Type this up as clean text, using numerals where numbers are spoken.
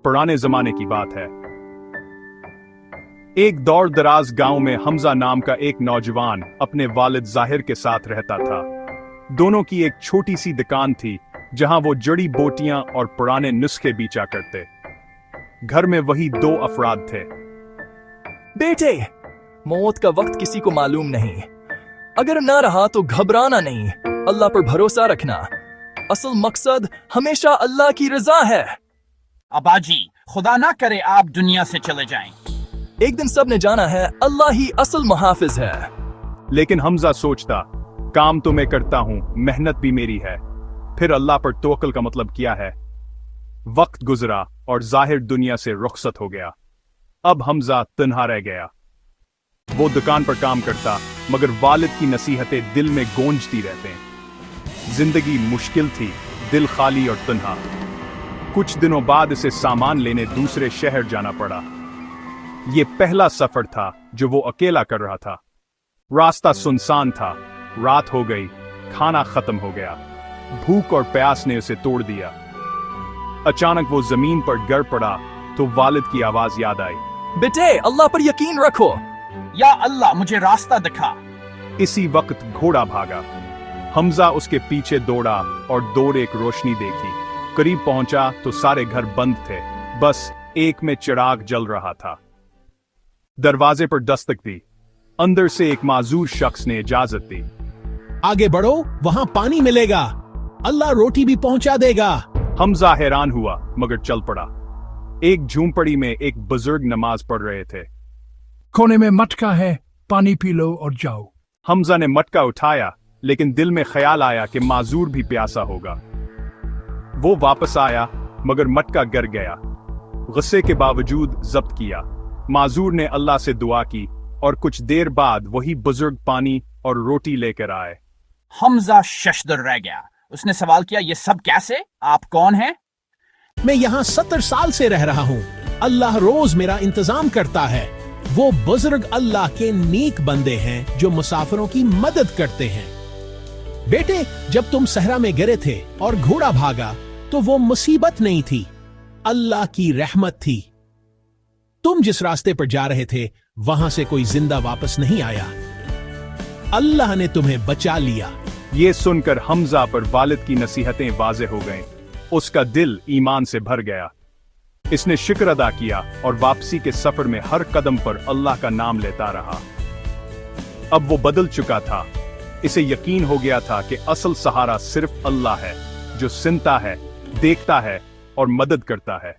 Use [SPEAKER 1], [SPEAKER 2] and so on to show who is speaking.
[SPEAKER 1] पुराने जमाने की बात है। एक दौर दराज गांव में हमजा नाम का एक नौजवान अपने वालिद जाहिर के साथ रहता था। दोनों की एक छोटी सी दुकान थी जहां वो जड़ी बूटियां और पुराने नुस्खे बेचा करते। घर में वही दो अफराद थे।
[SPEAKER 2] बेटे, मौत का वक्त किसी को मालूम नहीं। अगर ना रहा तो घबराना नहीं, अल्लाह पर भरोसा रखना। असल मकसद हमेशा अल्लाह की रजा है।
[SPEAKER 3] अबाजी, खुदा ना करे आप दुनिया से चले जाएं।
[SPEAKER 2] एक दिन सब ने जाना है अल्लाह ही असल मुहाफिज है।
[SPEAKER 1] लेकिन हमजा सोचता, काम तो मैं करता हूं, मेहनत भी मेरी है, फिर अल्लाह पर तवक्कुल का मतलब क्या है। वक्त गुजरा और जाहिर दुनिया से रुखसत हो गया। अब हमजा तन्हा रह गया। वो दुकान पर काम करता, मगर वालिद की नसीहतें दिल में गूंजती रहते। जिंदगी मुश्किल थी, दिल खाली और तन्हा। कुछ दिनों बाद इसे सामान लेने दूसरे शहर जाना पड़ा। ये पहला सफर था जो वो अकेला कर रहा था। रास्ता सुनसान था, रात हो गई, खाना खत्म हो गया। भूख और प्यास ने उसे तोड़ दिया। अचानक वो जमीन पर गिर पड़ा तो वालिद की आवाज याद आई।
[SPEAKER 2] बेटे, अल्लाह पर यकीन रखो।
[SPEAKER 3] या अल्लाह, मुझे रास्ता दिखा।
[SPEAKER 1] इसी वक्त घोड़ा भागा। हमजा उसके पीछे दौड़ा और दूर एक रोशनी देखी। करीब पहुंचा तो सारे घर बंद थे, बस एक में चिराग जल रहा था। दरवाजे पर दस्तक दी। अंदर से एक माजूर शख्स ने इजाजत दी।
[SPEAKER 4] आगे बढ़ो, वहां पानी मिलेगा, अल्लाह रोटी भी पहुंचा देगा।
[SPEAKER 1] हमजा हैरान हुआ मगर चल पड़ा। एक झूंपड़ी में एक बुजुर्ग नमाज पढ़ रहे थे।
[SPEAKER 5] कोने में मटका है, पानी पी लो और जाओ।
[SPEAKER 1] हमजा ने मटका उठाया, लेकिन दिल में ख्याल आया कि माजूर भी प्यासा होगा। वो वापस आया, मगर मटका गिर गया। गुस्से के बावजूद जब्त किया। माजूर ने अल्लाह से दुआ की और कुछ देर बाद वही बुजुर्ग पानी और रोटी लेकर आए।
[SPEAKER 3] हमजा शशदर रह गया। उसने सवाल किया, ये सब कैसे? आप कौन हैं?
[SPEAKER 4] मैं यहाँ 70 साल से रह रहा हूँ। अल्लाह रोज मेरा इंतजाम करता है। वो बुजुर्ग अल्लाह के नेक बंदे हैं जो मुसाफिरों की मदद करते हैं। बेटे, जब तुम सहरा में गिरे थे और घोड़ा भागा तो वो मुसीबत नहीं थी, अल्लाह की रहमत थी। तुम जिस रास्ते पर जा रहे थे वहां से कोई जिंदा वापस नहीं आया। अल्लाह ने तुम्हें बचा लिया।
[SPEAKER 1] ये सुनकर हमजा पर वालिद की नसीहतें वाज़ेह हो गईं। उसका दिल ईमान से भर गया। इसने शुक्र अदा किया और वापसी के सफर में हर कदम पर अल्लाह का नाम लेता रहा। अब वो बदल चुका था। इसे यकीन हो गया था कि असल सहारा सिर्फ अल्लाह है, जो सुनता है, देखता है और मदद करता है।